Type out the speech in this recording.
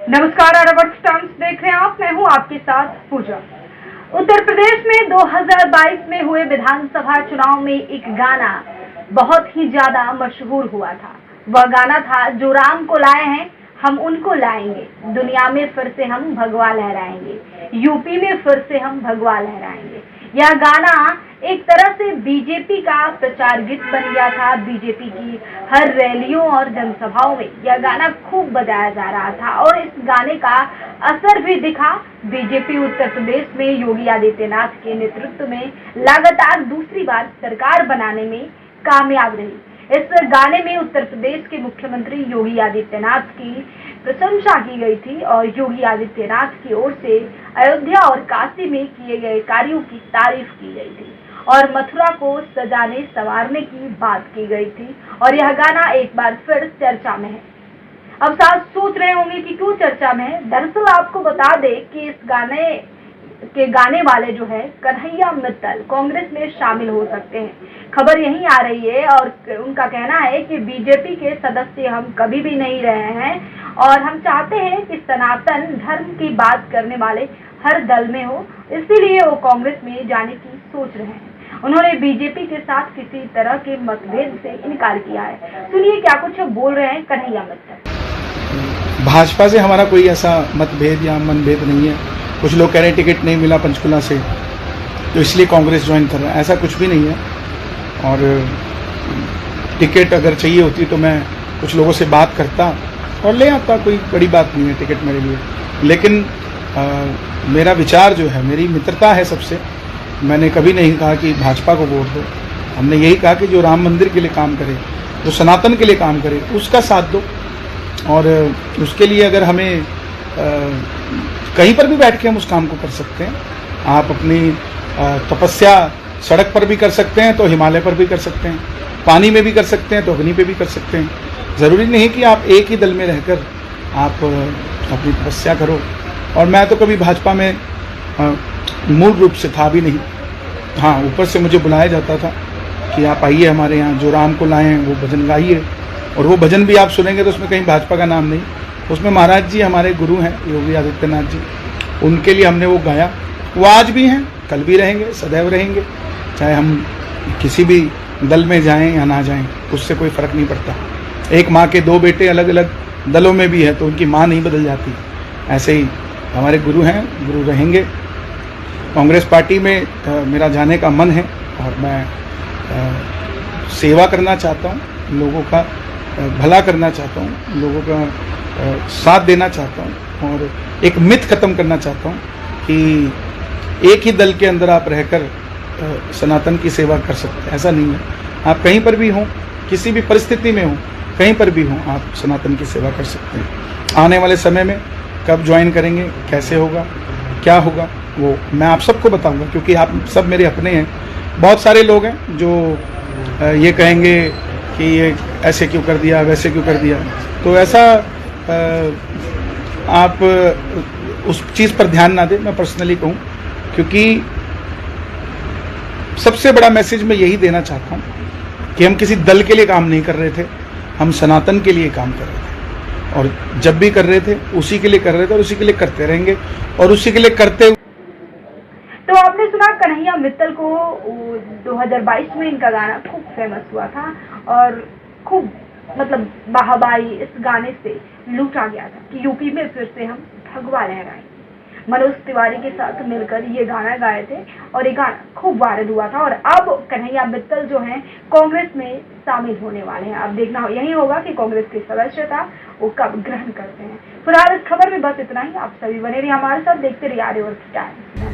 नमस्कार, आर्यावर्त टाइम्स देख रहे हैं आप। मैं हूं आपके साथ पूजा। उत्तर प्रदेश में 2022 में हुए विधानसभा चुनाव में एक गाना बहुत ही ज्यादा मशहूर हुआ था। वह गाना था, जो राम को लाए हैं हम उनको लाएंगे, दुनिया में फिर से हम भगवा लहराएंगे, यूपी में फिर से हम भगवा लहराएंगे। यह गाना एक तरह से बीजेपी का प्रचार गीत बन गया था। बीजेपी की हर रैलियों और जनसभाओं में यह गाना खूब बजाया जा रहा था और इस गाने का असर भी दिखा। बीजेपी उत्तर प्रदेश में योगी आदित्यनाथ के नेतृत्व में लगातार दूसरी बार सरकार बनाने में कामयाब रही। इस गाने में उत्तर प्रदेश के मुख्यमंत्री योगी आदित्यनाथ की प्रशंसा की गई थी और योगी आदित्यनाथ की ओर से अयोध्या और काशी में किए गए कार्यों की तारीफ की गई थी और मथुरा को सजाने संवारने की बात की गई थी। और यह गाना एक बार फिर चर्चा में है। अब साथ सोच रहे होंगे कि क्यों चर्चा में है। दरअसल आपको बता दें कि इस गाने वाले जो है कन्हैया मित्तल कांग्रेस में शामिल हो सकते हैं। खबर यही आ रही है और उनका कहना है कि बीजेपी के सदस्य हम कभी भी नहीं रहे हैं और हम चाहते हैं कि सनातन धर्म की बात करने वाले हर दल में हो, इसीलिए वो कांग्रेस में जाने की सोच रहे हैं। उन्होंने बीजेपी के साथ किसी तरह के मतभेद से इनकार किया है। सुनिए क्या कुछ बोल रहे हैं कन्हैया मित्तल। भाजपा से हमारा कोई ऐसा मतभेद या मनभेद नहीं है। कुछ लोग कह रहे हैं टिकट नहीं मिला पंचकुला से तो इसलिए कांग्रेस ज्वाइन कर रहा है, ऐसा कुछ भी नहीं है। और टिकट अगर चाहिए होती तो मैं कुछ लोगों से बात करता और ले आता, कोई बड़ी बात नहीं है टिकट मेरे लिए। लेकिन मेरा विचार जो है, मेरी मित्रता है सबसे। मैंने कभी नहीं कहा कि भाजपा को वोट दो। हमने यही कहा कि जो राम मंदिर के लिए काम करे, जो सनातन के लिए काम करे, उसका साथ दो। और उसके लिए अगर हमें कहीं पर भी बैठ के हम उस काम को कर सकते हैं। आप अपनी तपस्या सड़क पर भी कर सकते हैं तो हिमालय पर भी कर सकते हैं, पानी में भी कर सकते हैं तो अग्नि पे भी कर सकते हैं। ज़रूरी नहीं कि आप एक ही दल में रहकर आप अपनी तपस्या करो। और मैं तो कभी भाजपा में मूल रूप से था भी नहीं। हाँ, ऊपर से मुझे बुलाया जाता था कि आप आइए हमारे यहाँ, जो राम को लाए हैं वो भजन गाइए। और वो भजन भी आप सुनेंगे तो उसमें कहीं भाजपा का नाम नहीं, उसमें महाराज जी हमारे गुरु हैं योगी आदित्यनाथ जी, उनके लिए हमने वो गाया। वो आज भी हैं, कल भी रहेंगे, सदैव रहेंगे। चाहे हम किसी भी दल में जाएं या ना जाएं, उससे कोई फ़र्क नहीं पड़ता। एक माँ के दो बेटे अलग अलग दलों में भी है तो उनकी माँ नहीं बदल जाती। ऐसे ही हमारे गुरु हैं, गुरु रहेंगे। कांग्रेस पार्टी में मेरा जाने का मन है और मैं सेवा करना चाहता हूँ, लोगों का भला करना चाहता हूँ, लोगों का साथ देना चाहता हूँ और एक मिथ खत्म करना चाहता हूँ कि एक ही दल के अंदर आप रहकर सनातन की सेवा कर सकते हैं। ऐसा नहीं है। आप कहीं पर भी हों, किसी भी परिस्थिति में हों, कहीं पर भी हों, आप सनातन की सेवा कर सकते हैं। आने वाले समय में कब ज्वाइन करेंगे, कैसे होगा, क्या होगा, वो मैं आप सबको बताऊंगा, क्योंकि आप सब मेरे अपने हैं। बहुत सारे लोग हैं जो ये कहेंगे कि ये ऐसे क्यों कर दिया, वैसे क्यों कर दिया। तो ऐसा आप उस चीज़ पर ध्यान ना दें, मैं पर्सनली कहूँ। क्योंकि सबसे बड़ा मैसेज मैं यही देना चाहता हूँ कि हम किसी दल के लिए काम नहीं कर रहे थे, हम सनातन के लिए काम कर रहे थे। और जब भी कर रहे थे उसी के लिए कर रहे थे और उसी के लिए करते रहेंगे और उसी के लिए करते। तो आपने सुना कन्हैया मित्तल को 2022 में इनका गाना खूब फेमस हुआ था और खूब मतलब वाहवाही इस गाने से लूटा गया था कि यूपी में फिर से हम भगवा लहराएंगे। मनोज तिवारी के साथ मिलकर ये गाना गाए थे और ये गाना खूब वायरल हुआ था। और अब कन्हैया मित्तल जो हैं कांग्रेस में शामिल होने वाले हैं। अब देखना यही होगा कि कांग्रेस की सदस्यता वो कब ग्रहण करते हैं। फिलहाल इस खबर में बस इतना ही। आप सभी बने रहिए हमारे साथ, देखते रहिए आर्यावर्त टाइम्स।